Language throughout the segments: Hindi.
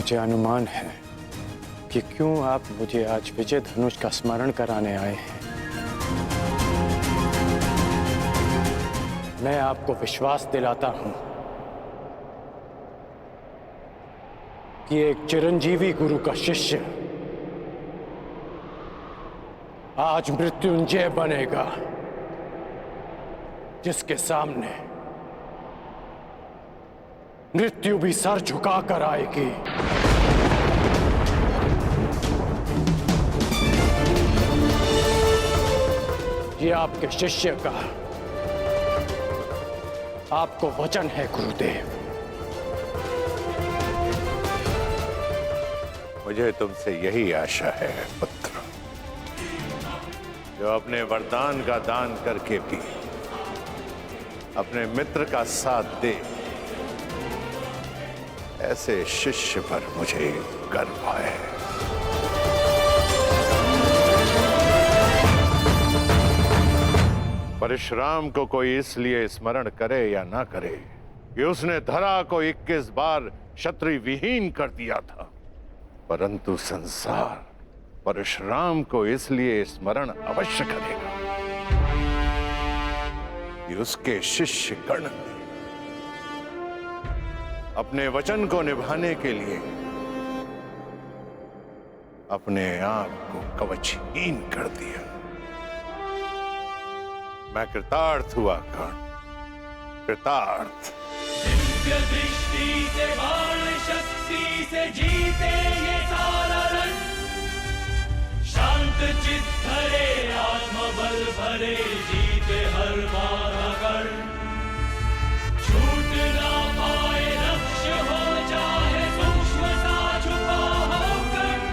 मुझे अनुमान है कि क्यों आप मुझे आज विजय धनुष का स्मरण कराने आए हैं। मैं आपको विश्वास दिलाता हूं कि एक चिरंजीवी गुरु का शिष्य आज मृत्युंजय बनेगा, जिसके सामने मृत्यु भी सर झुका कर आएगी। ये आपके शिष्य का आपको वचन है गुरुदेव। मुझे तुमसे यही आशा है पुत्र, जो अपने वरदान का दान करके भी अपने मित्र का साथ दे। ऐसे शिष्य पर मुझे गर्व है। परशुराम को कोई इसलिए स्मरण करे या ना करे कि उसने धरा को 21 बार क्षत्रिय विहीन कर दिया था, परंतु संसार परशुराम को इसलिए स्मरण अवश्य करेगा कि उसके शिष्य गण ने अपने वचन को निभाने के लिए अपने आप को कवचहीन कर दिया। मैं कृतार्थ हुआ कर्ण, कृतार्थ। दिव्य दृष्टि से बाण शक्ति से जीते ये सारा रण, शांत चित्त धरे आत्मबल भरे जीते हर बाधा कर्ण। छूट ना पाए लक्ष्य हो चाहे सूक्ष्म सा छुपा हो कर्ण।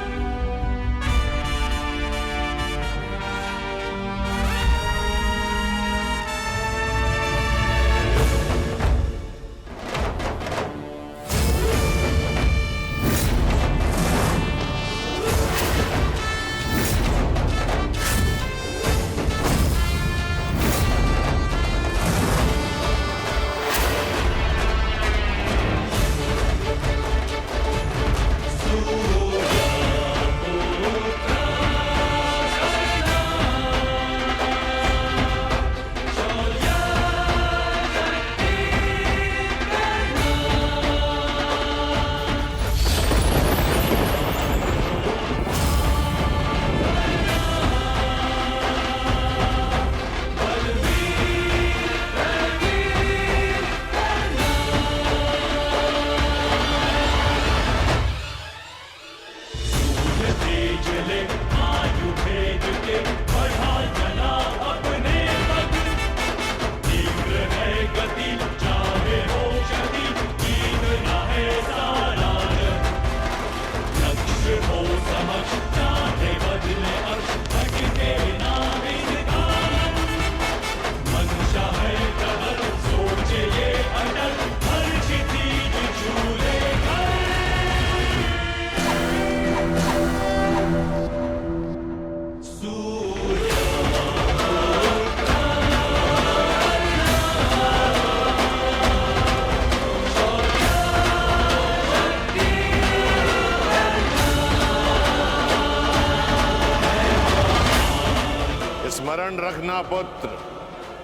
स्मरण रखना पुत्र,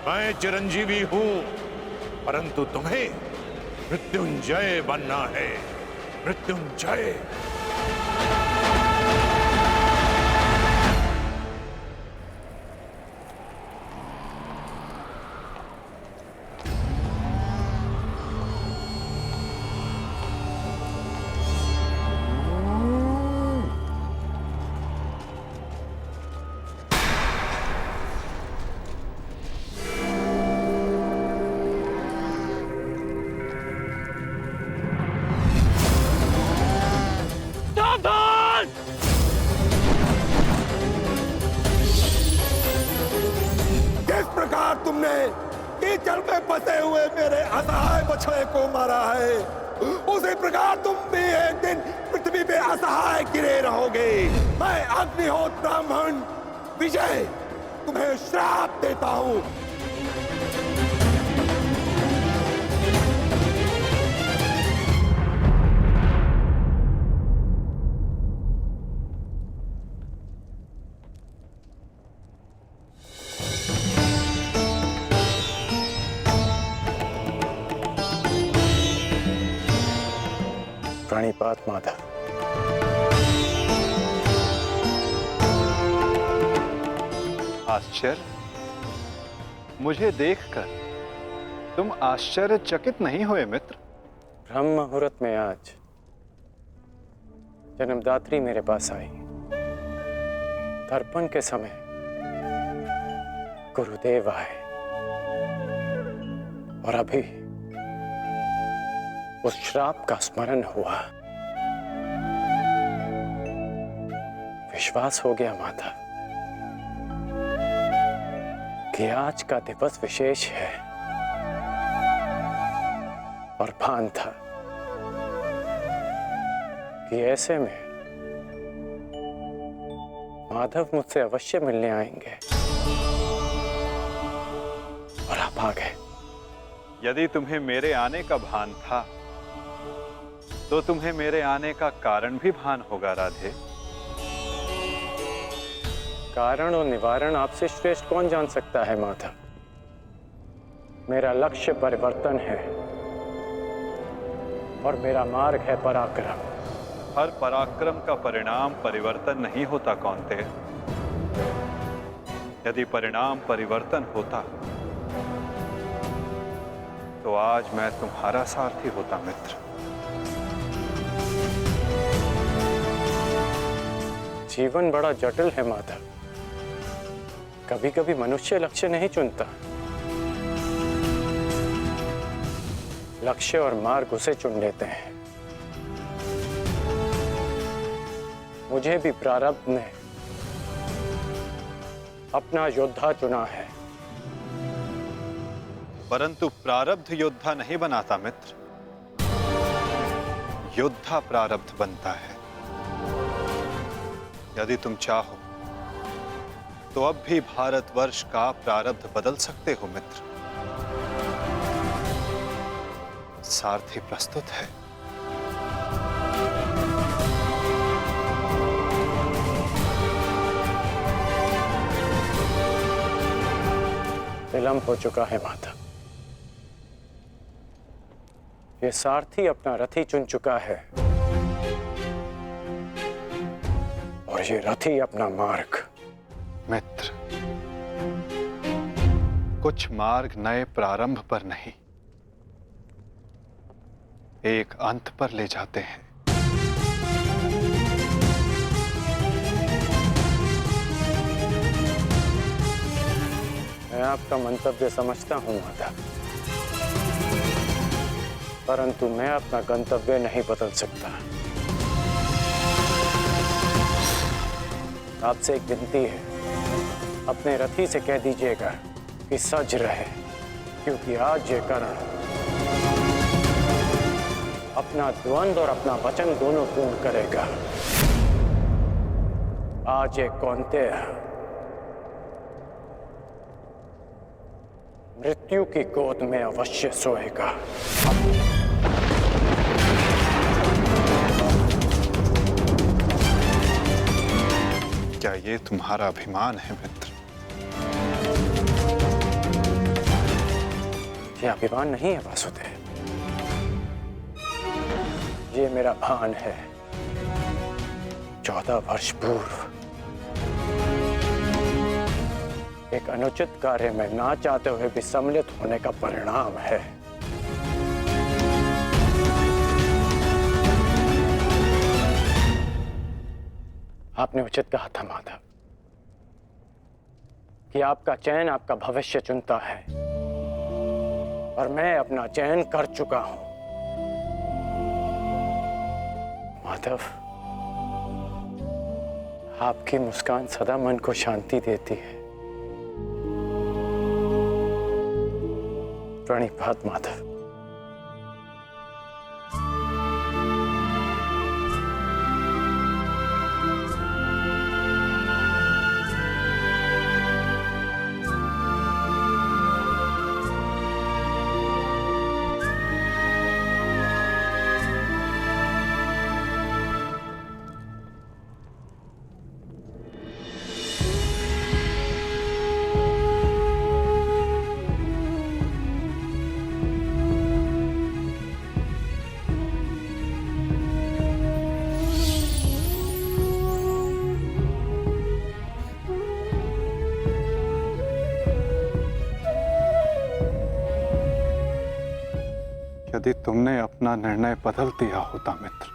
मैं चिरंजीवी हूं, परंतु तुम्हें मृत्युंजय बनना है, मृत्युंजय। तुमने कीचड़ में फंसे हुए मेरे असहाय बछड़े को मारा है, उसी प्रकार तुम भी एक दिन पृथ्वी पे असहाय गिरे रहोगे। मैं अग्निहोत्र ब्राह्मण विजय तुम्हें श्राप देता हूं। प्रणिपात माधव। आश्चर्य? मुझे देखकर तुम आश्चर्यचकित नहीं हुए मित्र? ब्रह्म मुहूर्त में आज जन्मदात्री मेरे पास आई। तर्पण के समय गुरुदेव आए और अभी उस श्राप का स्मरण हुआ। विश्वास हो गया माता कि आज का दिवस विशेष है और भान था कि ऐसे में माधव मुझसे अवश्य मिलने आएंगे और आप आ गए। यदि तुम्हें मेरे आने का भान था तो तुम्हें मेरे आने का कारण भी भान होगा राधे। कारण और निवारण आपसे श्रेष्ठ कौन जान सकता है माधव। मेरा लक्ष्य परिवर्तन है और मेरा मार्ग है पराक्रम। हर पराक्रम का परिणाम परिवर्तन नहीं होता कौन्ते। यदि परिणाम परिवर्तन होता तो आज मैं तुम्हारा सारथी होता मित्र। जीवन बड़ा जटिल है माधव। कभी कभी मनुष्य लक्ष्य नहीं चुनता, लक्ष्य और मार्ग उसे चुन लेते हैं। मुझे भी प्रारब्ध ने अपना योद्धा चुना है। परंतु प्रारब्ध योद्धा नहीं बनाता मित्र, योद्धा प्रारब्ध बनता है। यदि तुम चाहो तो अब भी भारतवर्ष का प्रारब्ध बदल सकते हो मित्र। सारथी प्रस्तुत है। विलंब हो चुका है माता। ये सारथी अपना रथी चुन चुका है और ये रथी अपना मार्ग। मित्र, कुछ मार्ग नए प्रारंभ पर नहीं, एक अंत पर ले जाते हैं। मैं आपका मंतव्य समझता हूं माता, परंतु मैं अपना गंतव्य नहीं बदल सकता। आपसे एक विनती है, अपने रथी से कह दीजिएगा कि सज रहे, क्योंकि आज ये करण अपना द्वंद्व और अपना वचन दोनों पूर्ण करेगा। आज ये कौन्तेय मृत्यु की गोद में अवश्य सोएगा। क्या ये तुम्हारा अभिमान है मित्र? ये अभिमान नहीं है वासुदेव, ये मेरा भान है। 14 वर्ष पूर्व एक अनुचित कार्य में ना चाहते हुए भी सम्मिलित होने का परिणाम है। आपने उचित कहा था माधव कि आपका चयन आपका भविष्य चुनता है और मैं अपना चयन कर चुका हूं। माधव, आपकी मुस्कान सदा मन को शांति देती है। प्रणिपात माधव। यदि तुमने अपना निर्णय बदल दिया होता मित्र,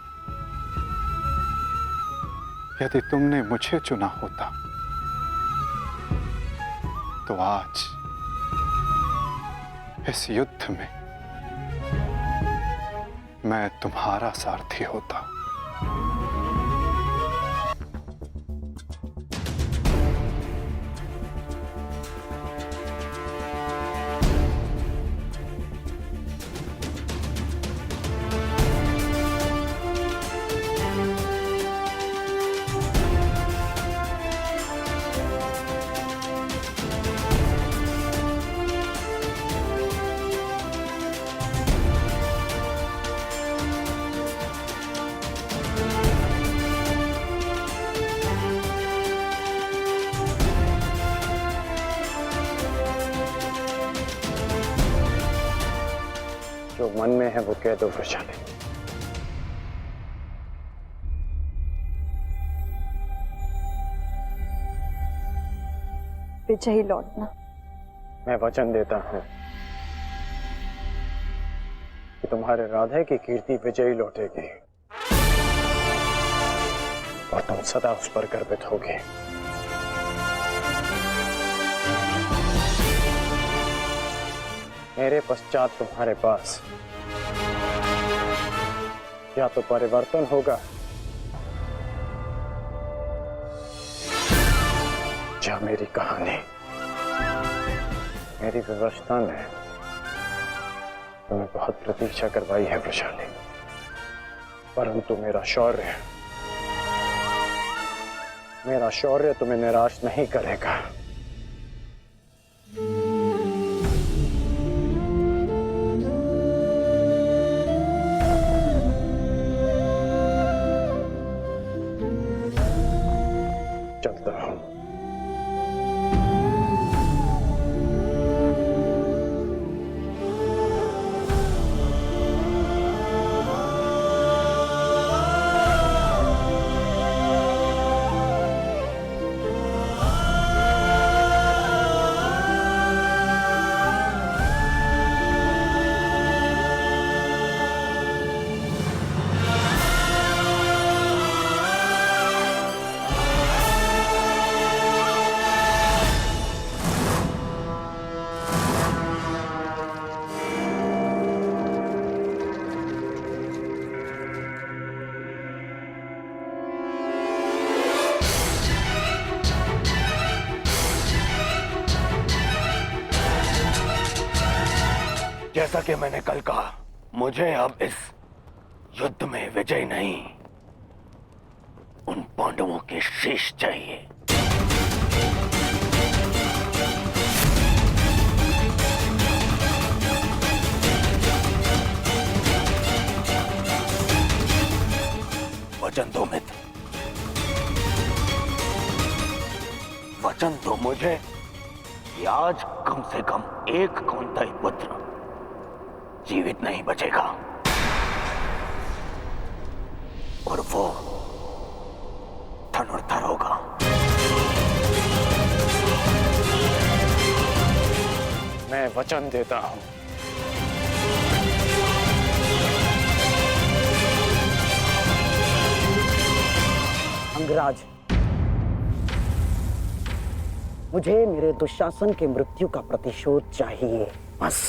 यदि तुमने मुझे चुना होता, तो आज इस युद्ध में मैं तुम्हारा सारथी होता। जो मन में है वो कह दो वृषाली। विजयी लौटना। मैं वचन देता हूं कि तुम्हारे राधे की कीर्ति विजयी लौटेगी और तुम सदा उस पर गर्वित होगे। मेरे पश्चात तुम्हारे पास या तो परिवर्तन होगा या मेरी कहानी। मेरी व्यवस्था ने तुम्हें बहुत प्रतीक्षा करवाई है वृषाली, परंतु मेरा शौर्य तुम्हें निराश नहीं करेगा। चलता हूं। जैसा कि मैंने कल कहा, मुझे अब इस युद्ध में विजय नहीं, उन पांडवों के शीश चाहिए। वचन दो मित्र, वचन दो मुझे कि आज कम से कम एक कौंतेय पुत्र जीवित नहीं बचेगा, और वो धनुर्धर होगा। मैं वचन देता हूं। अंगराज, मुझे मेरे दुशासन के मृत्यु का प्रतिशोध चाहिए, बस।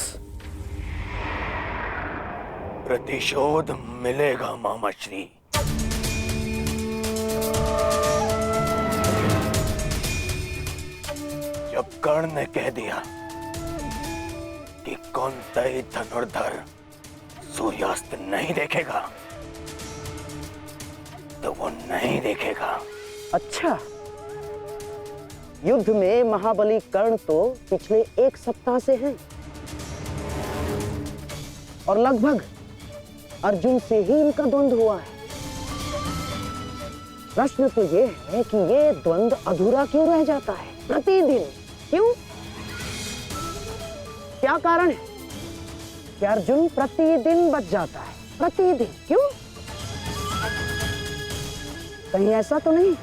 प्रतिशोध मिलेगा मामाश्री। जब कर्ण ने कह दिया कि कौंतेय धनुर्धर सूर्यास्त नहीं देखेगा, तो वो नहीं देखेगा। अच्छा, युद्ध में महाबली कर्ण तो पिछले एक सप्ताह से हैं और लगभग अर्जुन से ही इनका द्वंद्व हुआ है। प्रश्न तो ये है कि ये द्वंद्व अधूरा क्यों रह जाता है प्रतिदिन? क्यों? क्या कारण है कि अर्जुन प्रतिदिन बच जाता है? प्रतिदिन क्यों? कहीं ऐसा तो नहीं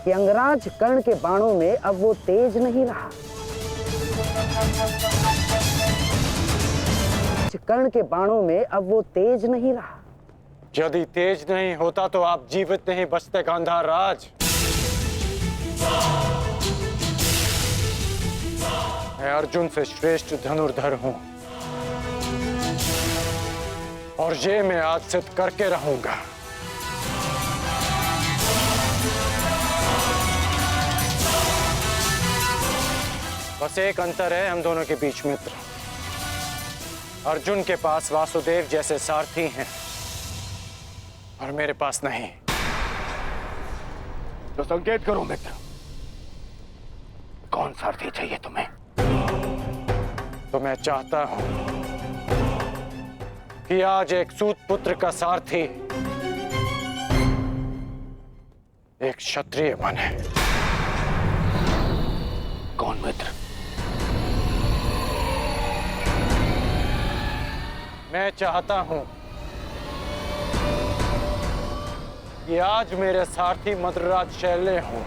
कि अंगराज कर्ण के बाणों में अब वो तेज नहीं रहा? कर्ण के बाणों में अब वो तेज नहीं रहा। यदि तेज नहीं होता तो आप जीवित नहीं बचते गांधार राज। मैं अर्जुन से श्रेष्ठ धनुर्धर हूं और ये मैं आज सिद्ध करके रहूंगा। बस एक अंतर है हम दोनों के बीच, मित्र। अर्जुन के पास वासुदेव जैसे सारथी हैं और मेरे पास नहीं। तो संकेत करो मित्र, कौन सारथी चाहिए तुम्हें? तो मैं चाहता हूं कि आज एक सूत पुत्र का सारथी एक क्षत्रिय बने। कौन मित्र? मैं चाहता हूं कि आज मेरे सारथी मद्रराज शैल्य हों।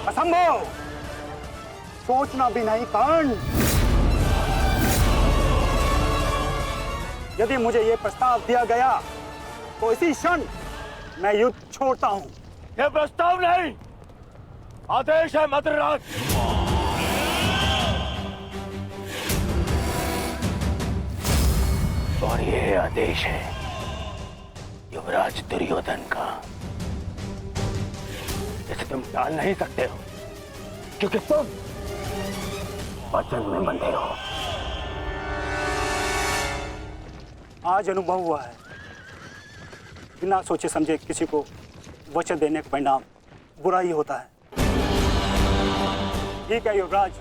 असंभव, सोचना भी नहीं कर्ण। यदि मुझे यह प्रस्ताव दिया गया तो इसी क्षण मैं युद्ध छोड़ता हूं। यह प्रस्ताव नहीं, आदेश है मद्रराज। और यह आदेश है युवराज दुर्योधन का। इसे तुम टाल नहीं सकते हो, क्योंकि तुम वचन में बंधे हो। आज अनुभव हुआ है, बिना सोचे समझे किसी को वचन देने का परिणाम बुरा ही होता है। ठीक है युवराज,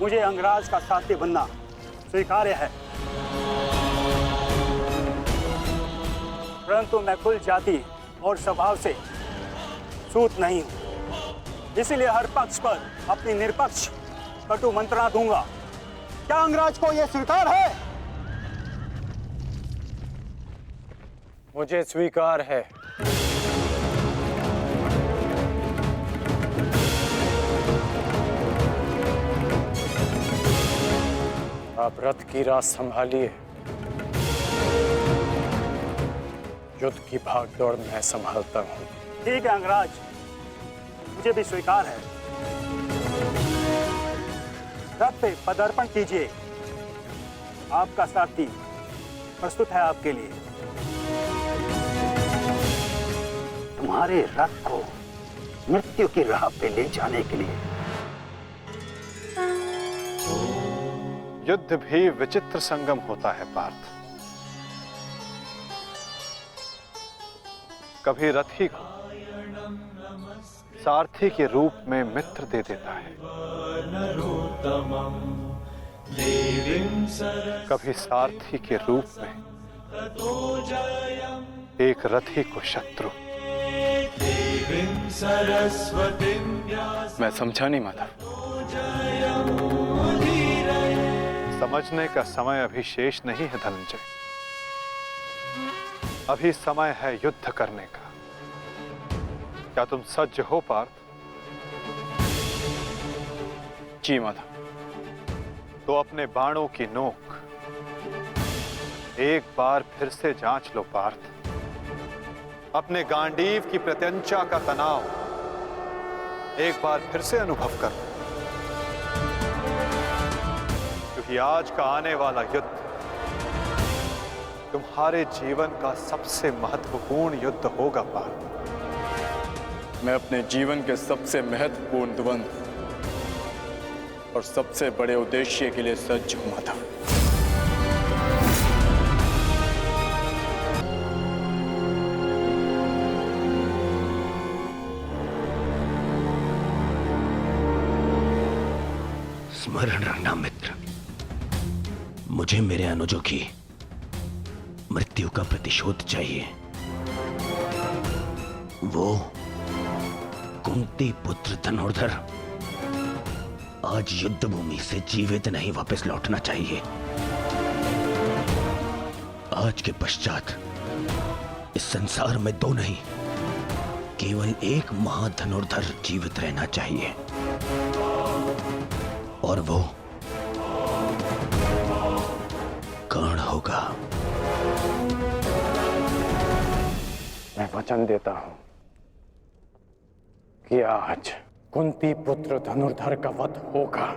मुझे अंगराज का साथी बनना स्वीकार्य है, परंतु मैं कुल जाति और स्वभाव से सूत नहीं हूं, इसीलिए हर पक्ष पर अपनी निरपक्ष कटु मंत्रणा दूंगा। क्या अंगराज को यह स्वीकार है? मुझे स्वीकार है। आप रथ की राह संभालिए, युद्ध की भागदौड़ मैं संभालता हूं। ठीक है अंगराज, मुझे भी स्वीकार है। रथ पे पदार्पण कीजिए, आपका सारथी प्रस्तुत है आपके लिए। तुम्हारे रथ को मृत्यु की राह पे ले जाने के लिए। युद्ध भी विचित्र संगम होता है पार्थ। कभी रथी को सारथी के रूप में मित्र दे देता है, कभी सारथी के रूप में एक रथी को शत्रु। मैं समझा नहीं माता। समझने का समय अभी शेष नहीं है धनंजय। अभी समय है युद्ध करने का। क्या तुम सज्ज हो पार्थ? जी माता। तो अपने बाणों की नोक एक बार फिर से जांच लो पार्थ। अपने गांडीव की प्रत्यंचा का तनाव एक बार फिर से अनुभव कर, क्योंकि आज का आने वाला युद्ध तुम्हारे जीवन का सबसे महत्वपूर्ण युद्ध होगा पार्थ। मैं अपने जीवन के सबसे महत्वपूर्ण द्वंद्व और सबसे बड़े उद्देश्य के लिए सज्ज हूं माता। स्मरण रखना मित्र, मुझे मेरे अनुजों की मृत्यु का प्रतिशोध चाहिए। वो कुंती पुत्र धनुर्धर आज युद्ध भूमि से जीवित नहीं वापस लौटना चाहिए। आज के पश्चात इस संसार में दो नहीं, केवल एक महाधनुर्धर जीवित रहना चाहिए, और वो कर्ण होगा। मैं वचन देता हूं कि आज कुंती पुत्र धनुर्धर का वध होगा।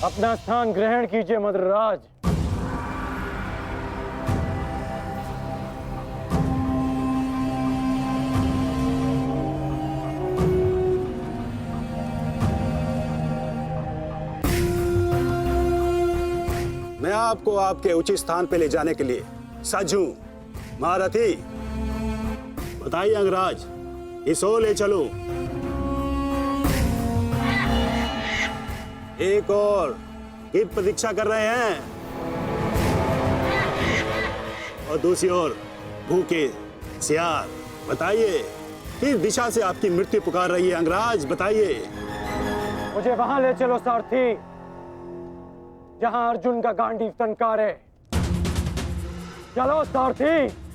अपना स्थान ग्रहण कीजिए मद्रराज। मैं आपको आपके उचित स्थान पे ले जाने के लिए सज्ज हूं। महारथी, बताइए अंगराज, इस ओर ले चलूं? एक और की प्रतीक्षा कर रहे हैं, और दूसरी ओर भूखे सियार। बताइए, किस दिशा से आपकी मृत्यु पुकार रही है अंगराज? बताइए। मुझे वहां ले चलो सारथी, जहां अर्जुन का गांडीव टंकार है। चलो सारथी।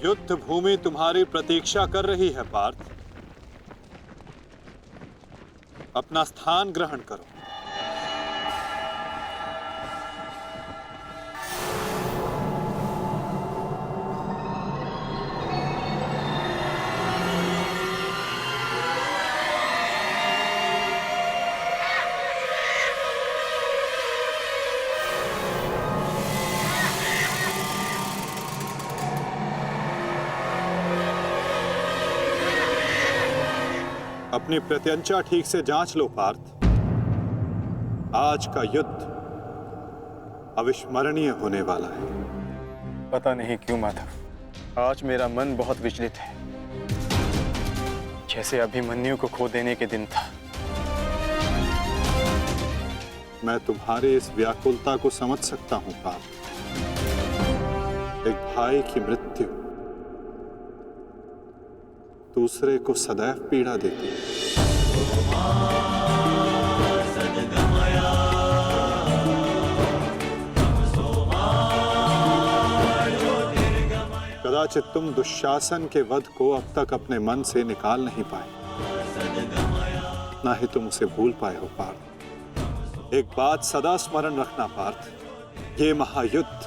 युद्ध भूमि तुम्हारी प्रतीक्षा कर रही है पार्थ। अपना स्थान ग्रहण करो। अपनी प्रत्यंचा ठीक से जांच लो पार्थ। आज का युद्ध अविस्मरणीय होने वाला है। पता नहीं क्यों माधव, आज मेरा मन बहुत विचलित है, जैसे अभिमन्यु को खो देने के दिन था। मैं तुम्हारी इस व्याकुलता को समझ सकता हूं पार्थ। एक भाई की मृत्यु दूसरे को सदैव पीड़ा देती है। कदाचित तुम दुशासन के वध को अब तक अपने मन से निकाल नहीं पाए, ना ही तुम उसे भूल पाए हो पार्थ। एक बात सदा स्मरण रखना पार्थ, ये महायुद्ध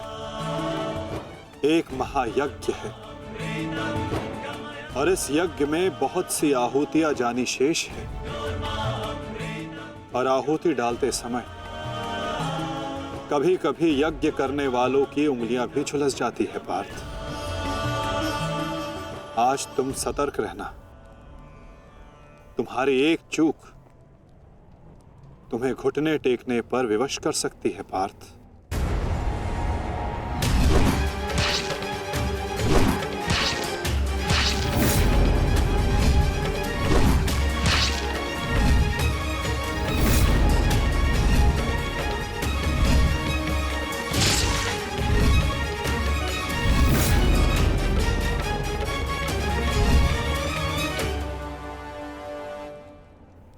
एक महायज्ञ है, और इस यज्ञ में बहुत सी आहुतियां जानी शेष है। और आहुति डालते समय कभी कभी यज्ञ करने वालों की उंगलियां भी झुलस जाती है पार्थ। आज तुम सतर्क रहना। तुम्हारी एक चूक तुम्हें घुटने टेकने पर विवश कर सकती है पार्थ।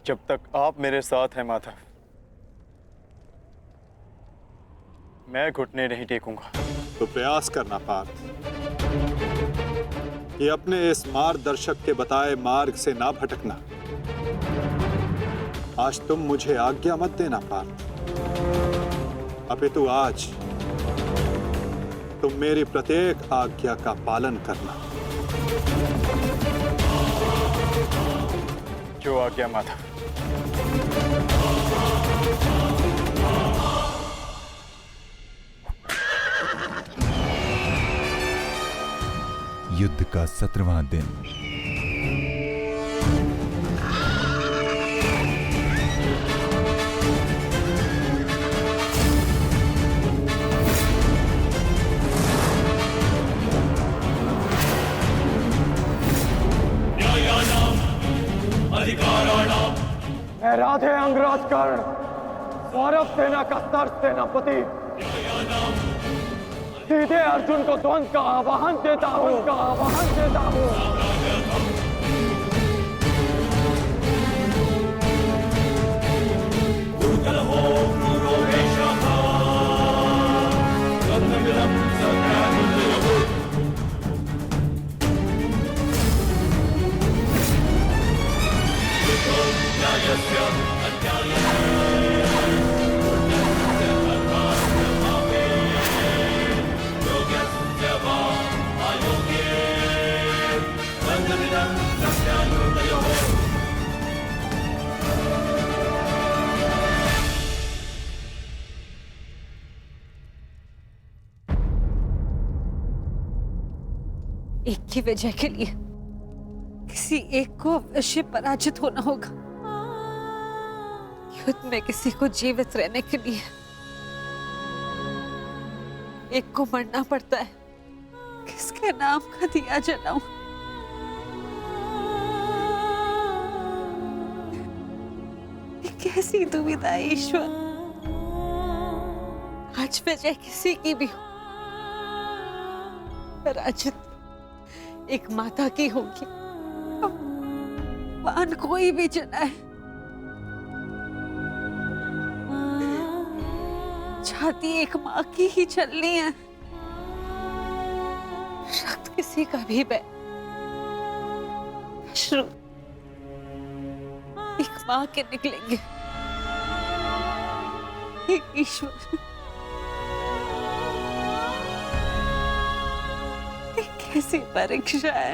जब तक आप मेरे साथ हैं माधव, मैं घुटने नहीं टेकूंगा। तो प्रयास करना पार्थ कि अपने इस मार्गदर्शक के बताए मार्ग से ना भटकना। आज तुम मुझे आज्ञा मत देना पार्थ, अपितु आज तुम मेरी प्रत्येक आज्ञा का पालन करना। जो आज्ञा माधव। युद्ध का 17वां दिन। मैं राधे अंगराज कर्ण सौरभ सेना का सर सेनापति सीधे अर्जुन को द्वंद्व का आवाहन देता हूं। एक की वजह के लिए किसी एक को अवश्य पराजित होना होगा। युद्ध में किसी को जीवित रहने के लिए एक को मरना पड़ता है। किसके नाम का दिया जलाऊं? कैसी दुविधा है ईश्वर। आज वजह किसी की भी हो, पराजित एक माता की होगी। बाण कोई भी चलाए, छाती एक माँ की ही चलनी है। रक्त किसी का भी बह, अश्रु एक माँ के निकलेंगे। एक ईश्वर, कैसी परीक्षा है।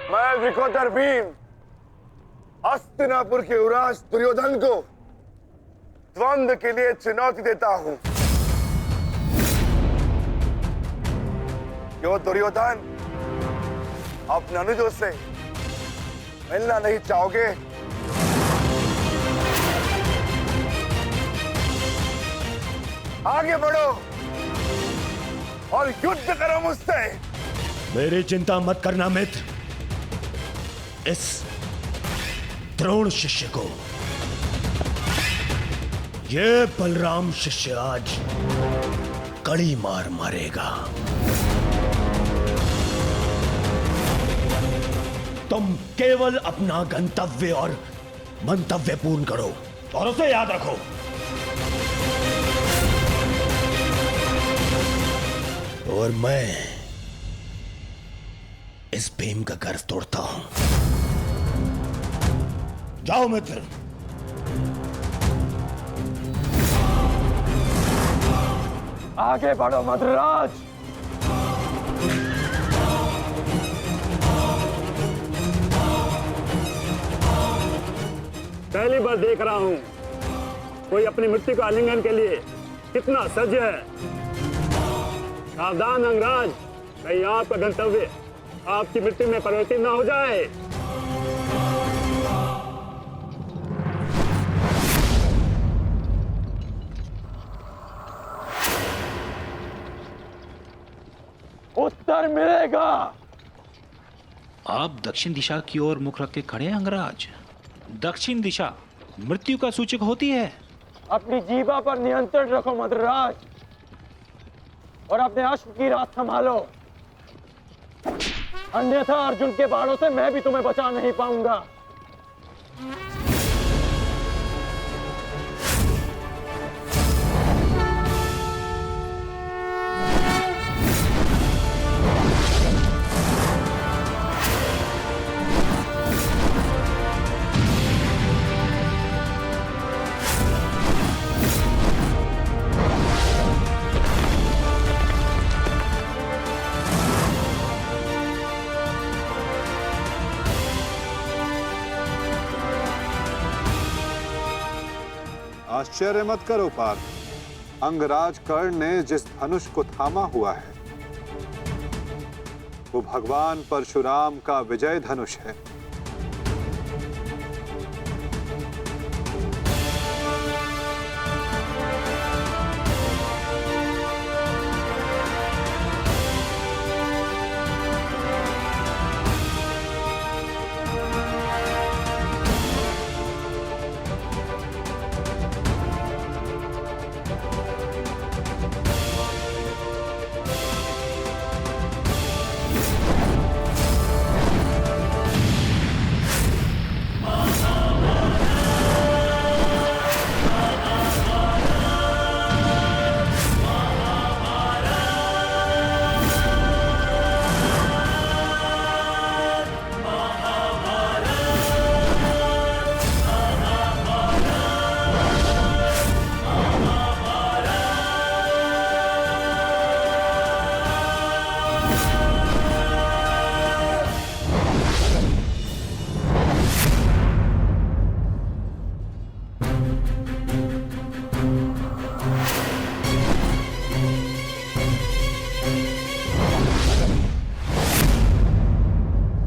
मैं विकोदर भीम हस्तिनापुर के युवराज दुर्योधन को द्वंद्व के लिए चुनौती देता हूं। क्यों दुर्योधन, अपने अनुजों से मिलना नहीं चाहोगे? आगे बढ़ो और युद्ध करो मुझसे। मेरी चिंता मत करना मित्र। इस द्रोण शिष्य को, ये बलराम शिष्य आज कड़ी मार मारेगा। तुम केवल अपना गंतव्य और मंतव्य पूर्ण करो और उसे याद रखो। और मैं इस भीम का गर्व तोड़ता हूं। जाओ मित्र। आगे बढ़ो मद्राज। पहली बार देख रहा हूं कोई अपनी मृत्यु का आलिंगन के लिए कितना सज्ज है। सावधान अंगराज, कहीं आपका गंतव्य आपकी मृत्यु में परिवर्तित न हो जाए। उत्तर मिलेगा। आप दक्षिण दिशा की ओर मुख रख के खड़े हैं अंगराज। दक्षिण दिशा मृत्यु का सूचक होती है। अपनी जीवा पर नियंत्रण रखो मद्राज और अपने अश्व की रात संभालो, अन्यथा अर्जुन के बाणों से मैं भी तुम्हें बचा नहीं पाऊंगा। आश्चर्य मत करो पार्थ, अंगराज कर्ण ने जिस धनुष को थामा हुआ है वो भगवान परशुराम का विजय धनुष है।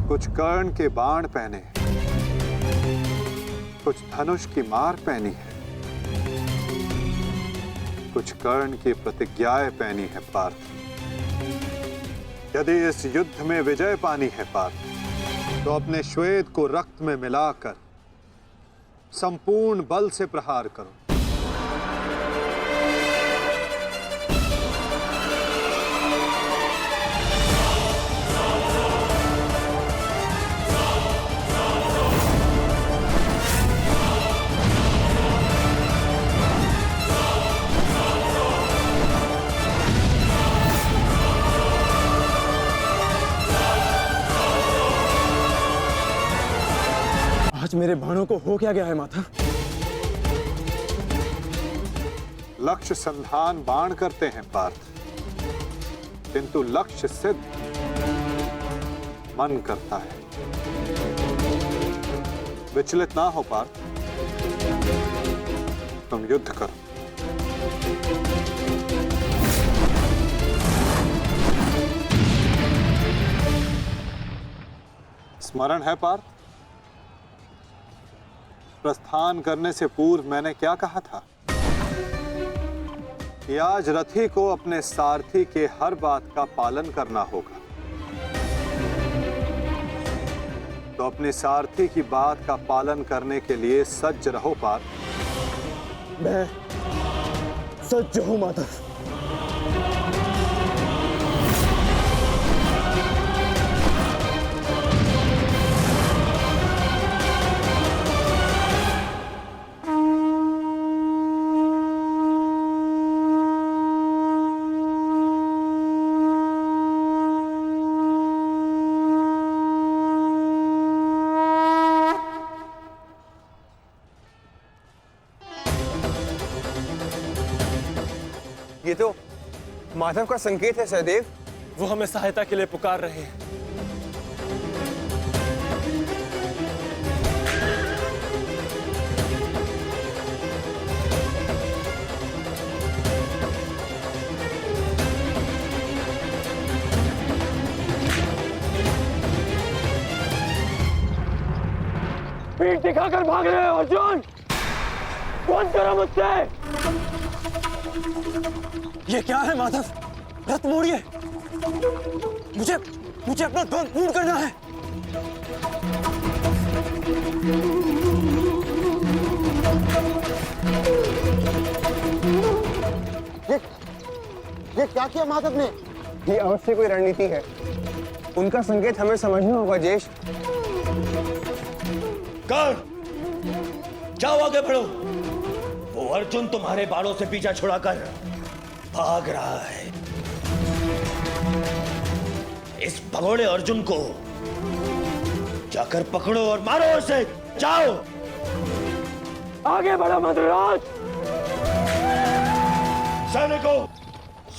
कुछ कर्ण के बाण पहने हैं, कुछ धनुष की मार पहनी है, कुछ कर्ण की प्रतिज्ञाएं पहनी है पार्थ। यदि इस युद्ध में विजय पानी है पार्थ, तो अपने श्वेत को रक्त में मिलाकर संपूर्ण बल से प्रहार करो। आज मेरे बाणों को हो क्या गया है माता? लक्ष्य संधान बाण करते हैं पार्थ, किंतु लक्ष्य सिद्ध मन करता है। विचलित ना हो पार्थ, तुम युद्ध करो। स्मरण है पार्थ, प्रस्थान करने से पूर्व मैंने क्या कहा था कि आज रथी को अपने सारथी के हर बात का पालन करना होगा। तो अपने सारथी की बात का पालन करने के लिए सज्ज रहो पार्थ। मैं सज्ज हूं माता। ये तो माधव का संकेत है सहदेव। वो हमें सहायता के लिए पुकार रहे हैं। पीठ दिखाकर भाग रहे हो अर्जुन, बंद करो मुझसे। ये क्या है माधव? रथ मोड़िए, मुझे अपना धन पूर्ण करना है। ये क्या किया माधव ने? ये अवश्य कोई रणनीति है। उनका संकेत हमें समझना होगा जेश। कर्ण, जाओ आगे बढ़ो। वो अर्जुन तुम्हारे बालों से पीछा छुड़ाकर भाग रहा है। इस भगोड़े अर्जुन को जाकर पकड़ो और मारो उसे। जाओ आगे बढ़ो मधुराज। सैनिकों,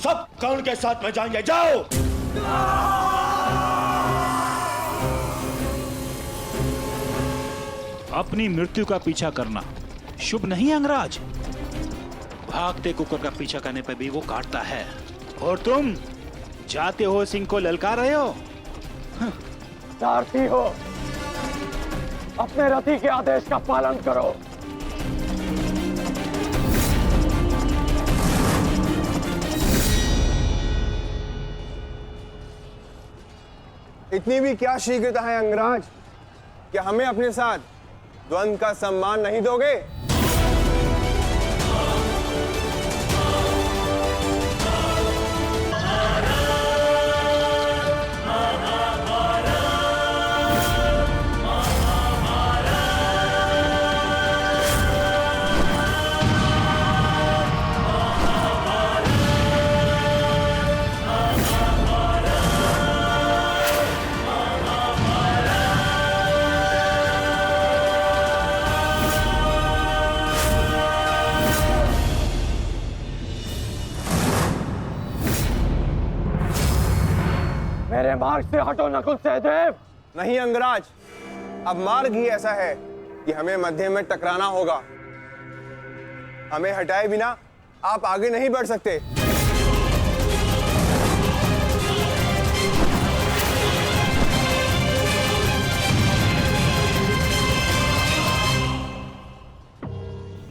सब कर्ण के साथ में जाएंगे। जाओ। अपनी मृत्यु का पीछा करना शुभ नहीं अंगराज। भागते कुकुर का पीछा करने पर भी वो काटता है, और तुम जाते हो सिंह को ललकार रहे हो। सारथी हो, अपने रथी के आदेश का पालन करो। इतनी भी क्या शीघ्रता है अंगराज, कि हमें अपने साथ द्वंद का सम्मान नहीं दोगे? मेरे मार्ग से हटो नकुल सहदेव। नहीं अंगराज, अब मार्ग ही ऐसा है कि हमें मध्य में टकराना होगा। हमें हटाए बिना आप आगे नहीं बढ़ सकते।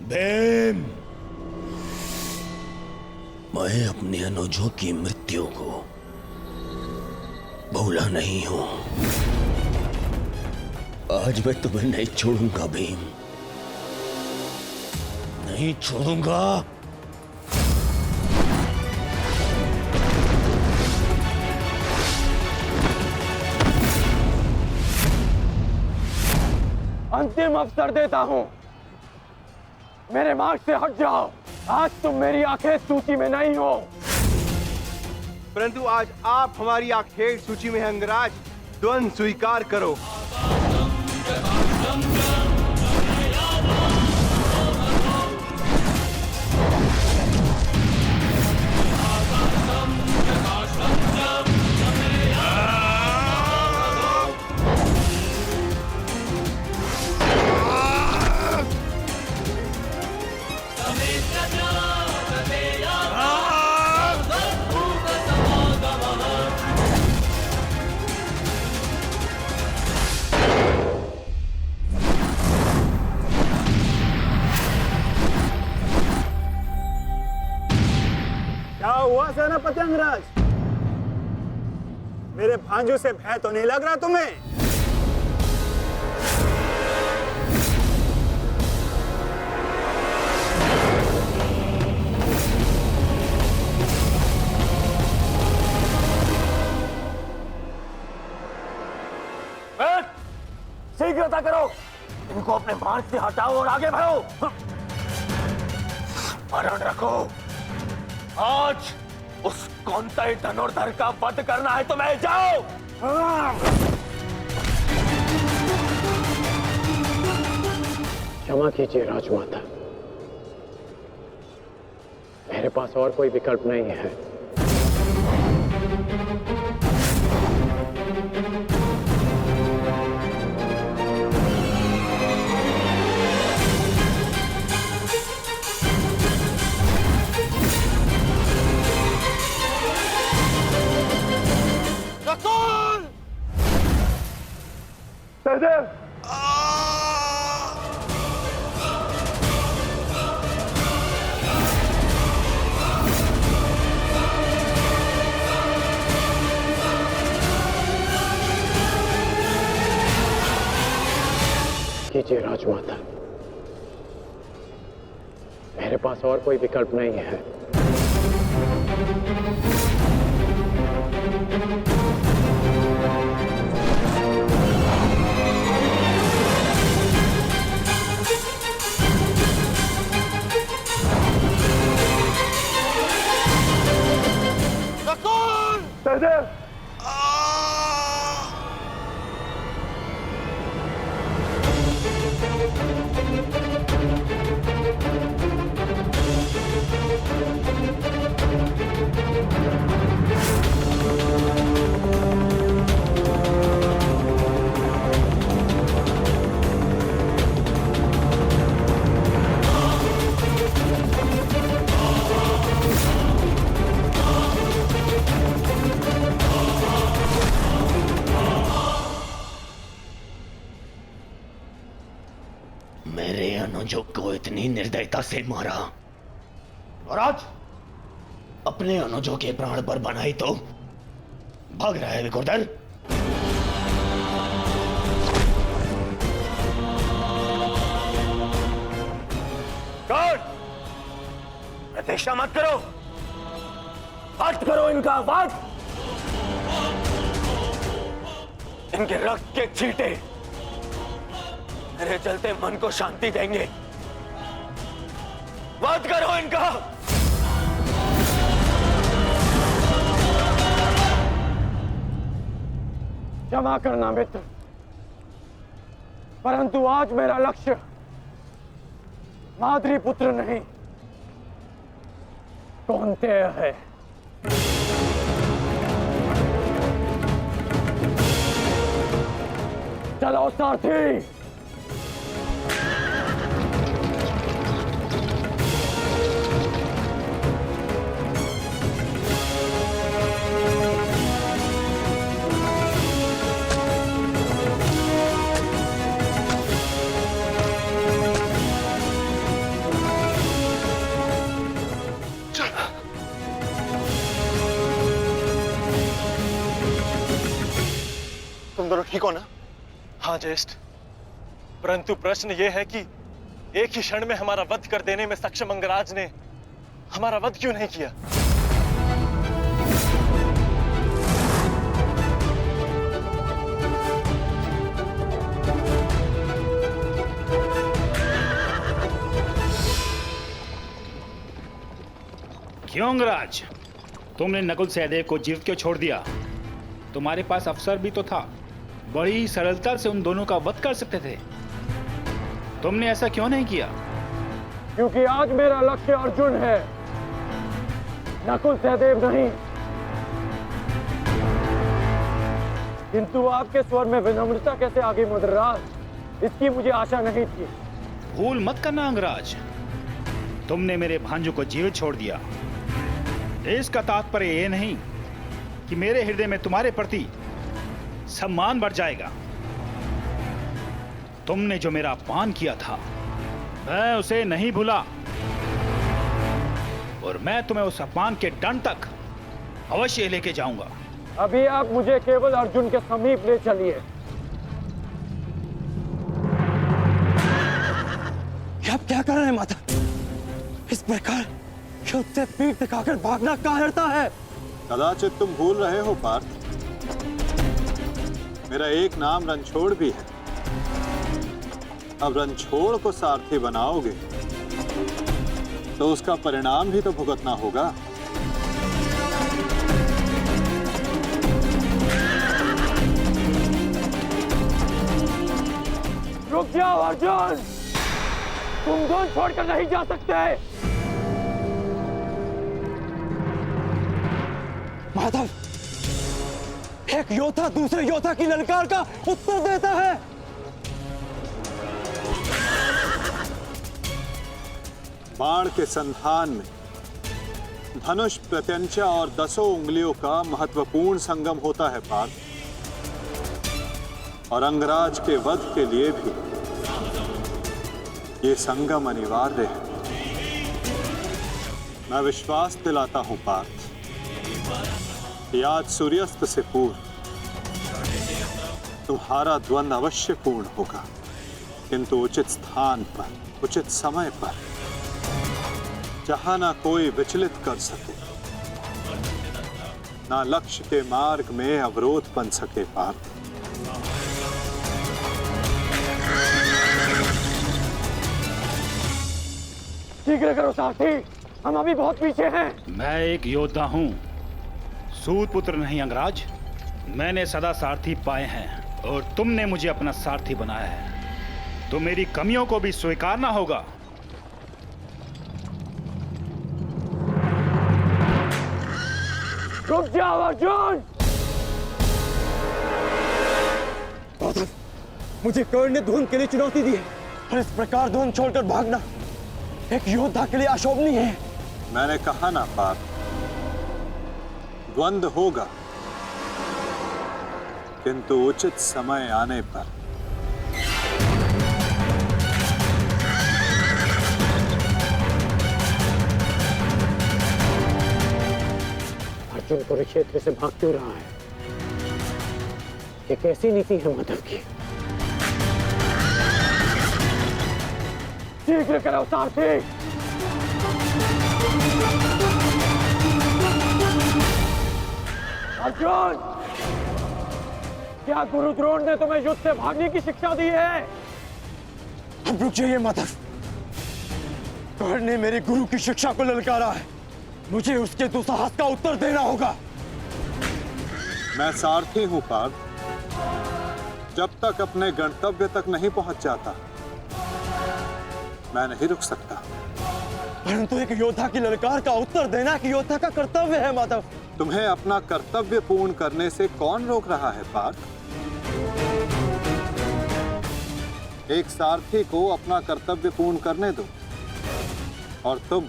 भीम, मैं अपने अनुजों की मृत्यु को भूला नहीं हूं। आज मैं तुम्हें नहीं छोड़ूंगा भीम, नहीं छोड़ूंगा। अंतिम अवसर देता हूं, मेरे मार्ग से हट जाओ। आज तुम मेरी आखेट सूची में नहीं हो, परंतु आज आप हमारी आखेट सूची में हैं अंगराज। द्वंद स्वीकार करो। क्या हुआ सेनापति अंगराज? मेरे भांजों से भय तो नहीं लग रहा तुम्हें? शीघ्रता करो, इनको अपने मार्ग से हटाओ और आगे बढ़ो। स्मरण रखो, आज उस कौंतई धनुर्धर का वध करना है तुम्हें। जाओ। क्षमा कीजिए राजमाता, मेरे पास और कोई विकल्प नहीं है। सहदेव, कीजिए राजमाता, मेरे पास और कोई विकल्प नहीं है। सहदेव, निर्दयता से मारा और आज अपने अनुजों के प्राण पर बनाई तो भाग रहा है विकुर्दर। कौन? प्रतीक्षा मत करो, वध करो इनका, वध। इनके रक्त के छींटे मेरे चलते मन को शांति देंगे। वध करो इनका। क्षमा करना मित्र, परंतु आज मेरा लक्ष्य माद्री पुत्र नहीं कौन्तेय है। चलो सारथी। तुम दोनों ठीक हो ना? हाँ ज्येष्ठ, परंतु प्रश्न यह है कि एक ही क्षण में हमारा वध कर देने में सक्षम अंगराज ने हमारा वध क्यों नहीं किया? क्यों अंगराज, तुमने नकुल सहदेव को जीवित क्यों छोड़ दिया? तुम्हारे पास अवसर भी तो था, बड़ी सरलता से उन दोनों का वध कर सकते थे। तुमने ऐसा क्यों नहीं किया? क्योंकि आज मेरा लक्ष्य अर्जुन है, नकुल सहदेव नहीं। किंतु आपके स्वर में विनम्रता कैसे आगे मदराज, इसकी मुझे आशा नहीं थी। भूल मत करना अंगराज, तुमने मेरे भांजू को जीवित छोड़ दिया। इसका तात्पर्य यह नहीं कि मेरे हृदय में तुम्हारे प्रति सम्मान बढ़ जाएगा। तुमने जो मेरा अपमान किया था मैं उसे नहीं भूला, और मैं तुम्हें उस अपमान के दंड तक अवश्य लेके जाऊंगा। अभी आप मुझे केवल अर्जुन के समीप ले चलिए। आप क्या कर रहे हैं माता? इस प्रकार युद्ध से पीठ दिखाकर भागना कायरता है। कदाचित तुम भूल रहे हो पार्थ, मेरा एक नाम रणछोड़ भी है। अब रणछोड़ को सारथी बनाओगे तो उसका परिणाम भी तो भुगतना होगा। रुक जाओ अर्जुन, तुम दोनों छोड़कर नहीं जा सकते। माधव, एक योद्धा दूसरे योद्धा की ललकार का उत्तर देता है। बाण के संधान में धनुष, प्रत्यंचा और 10 उंगलियों का महत्वपूर्ण संगम होता है पार्थ, और अंगराज के वध के लिए भी ये संगम अनिवार्य है। मैं विश्वास दिलाता हूं पार्थ, आज सूर्यास्त से पूर्व तुम्हारा द्वंद्व अवश्य पूर्ण होगा, किंतु उचित स्थान पर, उचित समय पर, जहां ना कोई विचलित कर सके, ना लक्ष्य के मार्ग में अवरोध बन सके पार्थ। शीघ्र करो सारथी, हम अभी बहुत पीछे हैं। मैं एक योद्धा हूं, सूत पुत्र नहीं अंगराज। मैंने सदा सारथी पाए हैं और तुमने मुझे अपना सारथी बनाया है, तो मेरी कमियों को भी स्वीकारना होगा। रुक जाओ अर्जुन। मुझे कर्ण ने धुन के लिए चुनौती दी है, और इस प्रकार धुन छोड़कर भागना एक योद्धा के लिए अशोभनीय है। मैंने कहा ना पार्थ, द्वंद्व होगा, किंतु उचित समय आने पर। अर्जुन कुरुक्षेत्र से भाग क्यों रहा है? ये कैसी नीति है माधव की? शीघ्र करो सारथी। अर्जुन, क्या गुरु द्रोण ने तुम्हें युद्ध से भागने की शिक्षा दी है? अब रुक जाइए माधव। कर्ण ने मेरे गुरु की शिक्षा को ललकारा है, मुझे उसके दुस्साहस का उत्तर देना होगा। मैं सारथी हूं पार्थ। जब तक अपने गंतव्य तक नहीं पहुंच जाता मैं नहीं रुक सकता। परंतु एक योद्धा की ललकार का उत्तर देना कि योद्धा का कर्तव्य है माधव। तुम्हें अपना कर्तव्य पूर्ण करने से कौन रोक रहा है पार्थ? एक सारथी को अपना कर्तव्य पूर्ण करने दो और तुम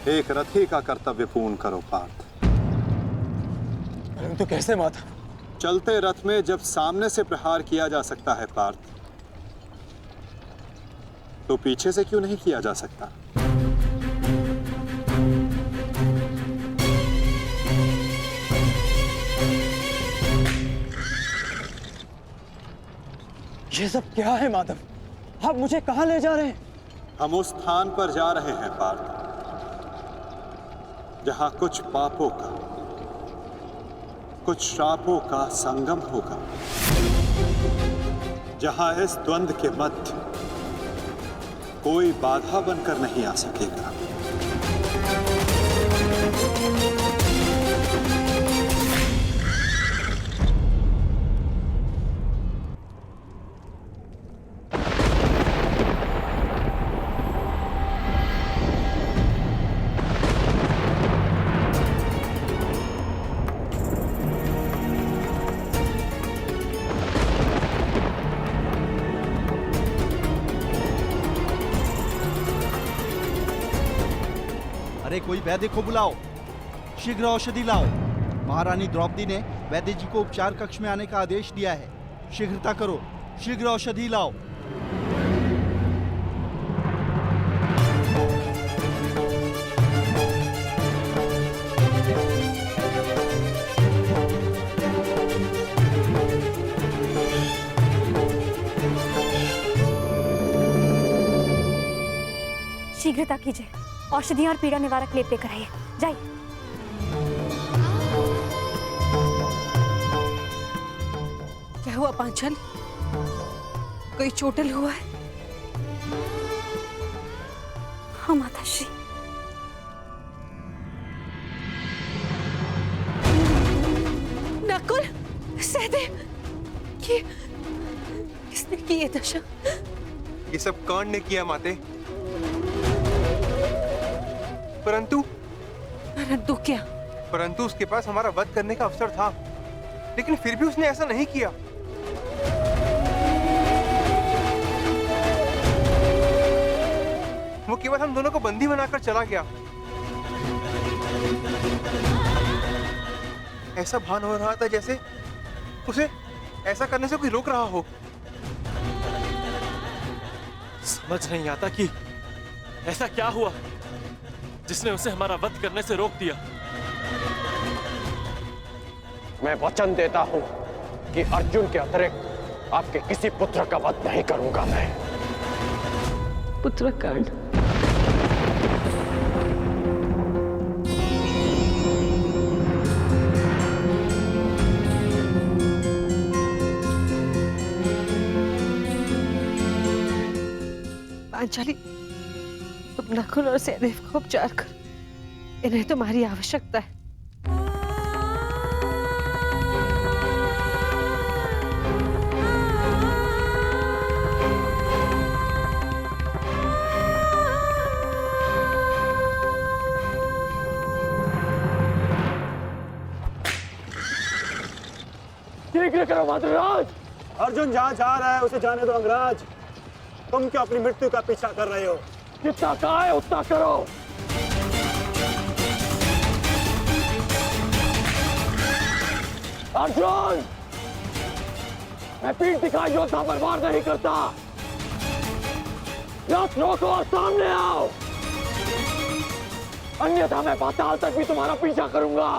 एक रथी का कर्तव्य पूर्ण करो पार्थ। परंतु कैसे माधव? चलते रथ में जब सामने से प्रहार किया जा सकता है पार्थ, तो पीछे से क्यों नहीं किया जा सकता? ये सब क्या है माधव? आप मुझे कहां ले जा रहे हैं? हम उस स्थान पर जा रहे हैं पार्थ जहां कुछ पापों का, कुछ श्रापों का संगम होगा, जहां इस द्वंद्व के मध्य कोई बाधा बनकर नहीं आ सकेगा। अरे कोई वैद्य को बुलाओ, शीघ्र औषधि लाओ। महारानी द्रौपदी ने वैद्य जी को उपचार कक्ष में आने का आदेश दिया है। शीघ्रता करो, शीघ्र औषधि लाओ। शीघ्रता कीजिए, औषधियां और पीड़ा निवारक लेप लेकर आइए। जाइए। क्या हुआ पांचाली? कोई चोटिल हुआ है? हाँ माताश्री। नकुल, सहदेव, किसने की ये दशा? ये सब कर्ण ने किया माते। परंतु क्या? परंतु उसके पास हमारा वध करने का अवसर था, लेकिन फिर भी उसने ऐसा नहीं किया। वो केवल हम दोनों को बंदी बनाकर चला गया। ऐसा भान हो रहा था जैसे उसे ऐसा करने से कोई रोक रहा हो। समझ नहीं आता कि ऐसा क्या हुआ जिसने उसे हमारा वध करने से रोक दिया। मैं वचन देता हूं कि अर्जुन के अतिरिक्त आपके किसी पुत्र का वध नहीं करूंगा मैं। पुत्र कर्ण, पांचाली, तुम नकुल और सहदेव को उपचार कर, इन्हें तुम्हारी आवश्यकता है। शीघ्र करो माद्रराज। अर्जुन जहां जा रहा है उसे जाने दो अंगराज। तुम क्यों अपनी मृत्यु का पीछा कर रहे हो? जितना कहा है उतना करो। अर्जुन, मैं पीठ दिखाई योद्धा पर वार नहीं करता। रथ रोको और सामने आओ। अन्यथा मैं पाताल तक भी तुम्हारा पीछा करूंगा।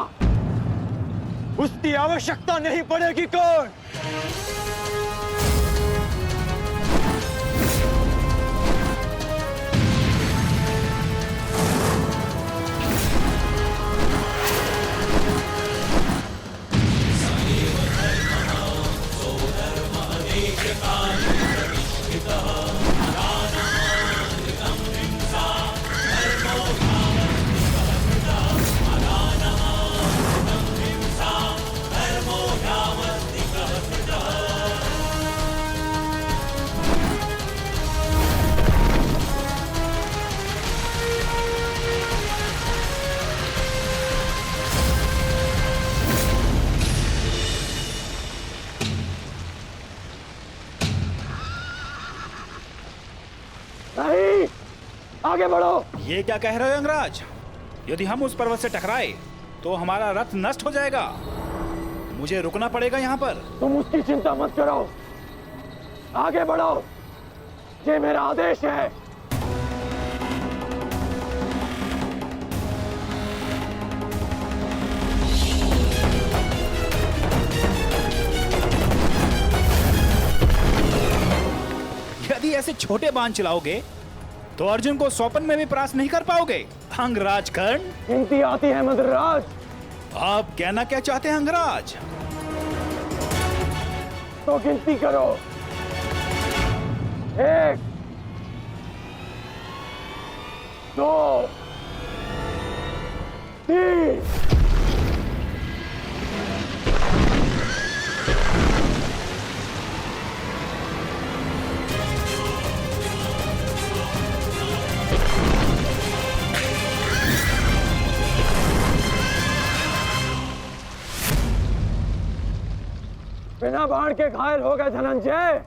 उसकी आवश्यकता नहीं पड़ेगी कौन? नहीं, आगे बढ़ो। ये क्या कह रहे हो अंगराज? यदि हम उस पर्वत से टकराए तो हमारा रथ नष्ट हो जाएगा। मुझे रुकना पड़ेगा यहाँ पर। तुम उसकी चिंता मत करो, आगे बढ़ो, ये मेरा आदेश है। यदि ऐसे छोटे बाण चलाओगे तो अर्जुन को स्वपन में भी परास्त नहीं कर पाओगे। अंगराज कर्ण, गिनती आती है मद्रराज। आप कहना क्या चाहते हैं अंगराज? तो गिनती करो। 1, 2, 3। बिना बाण के घायल हो गए धनंजय।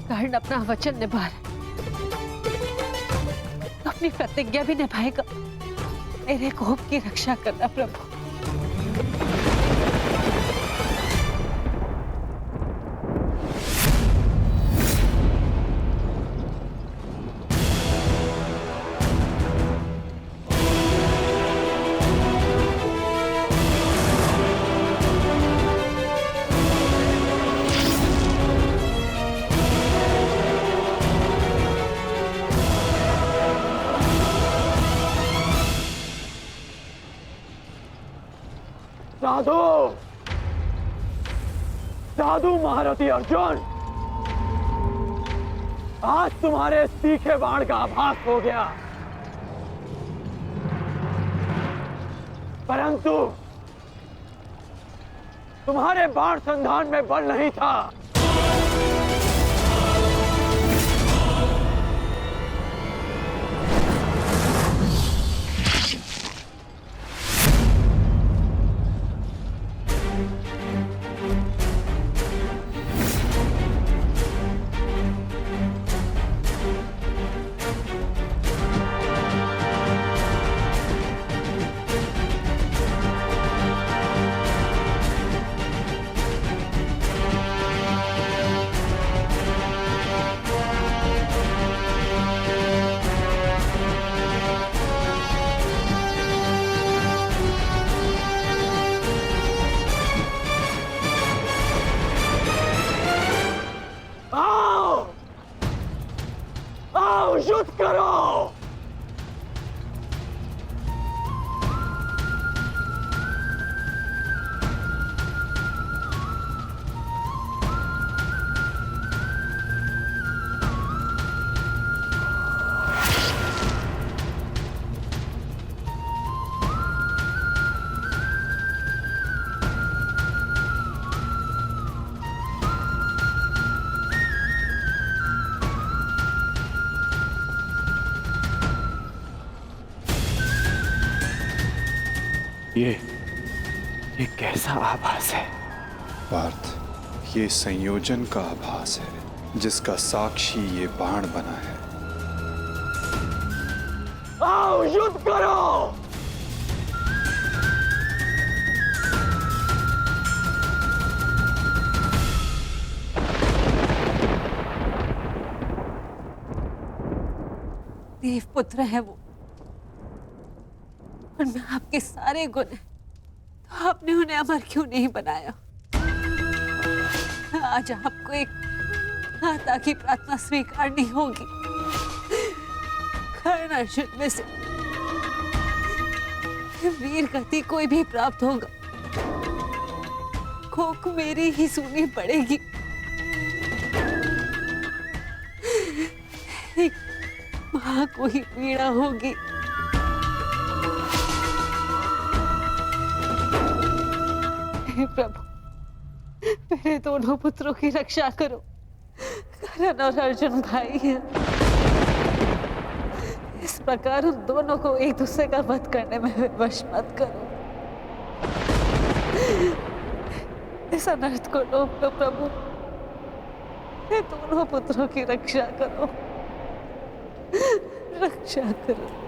कर्ण अपना वचन निभा रहा, अपनी प्रतिज्ञा भी निभाएगा। मेरे कोप की रक्षा करना प्रभु। साधु, साधु महारथी अर्जुन, आज तुम्हारे तीखे बाण का आभास हो गया, परंतु तुम्हारे बाण संधान में बल नहीं था। ये कैसा आभास है? पार्थ, ये संयोजन का आभास है जिसका साक्षी ये बाण बना है। आओ युद्ध करो। देवपुत्र है वो, और मैं आपके सारे गुण हैं, तो आपने उन्हें अमर क्यों नहीं बनाया? आज आपको एक माता की प्रार्थना स्वीकारनी होगी। कर्ण अर्जुन में से वीर गति कोई भी प्राप्त होगा, कोक मेरी ही सुननी पड़ेगी। एक मां को ही पीड़ा होगी। हे प्रभु, मेरे दोनों पुत्रों की रक्षा करो। कर्ण और अर्जुन भाई हैं। इस प्रकार उन दोनों को एक दूसरे का वध करने में विवश मत करो। इस अनर्थ को रोक लो प्रभु। मेरे दोनों पुत्रों की रक्षा करो, रक्षा करो।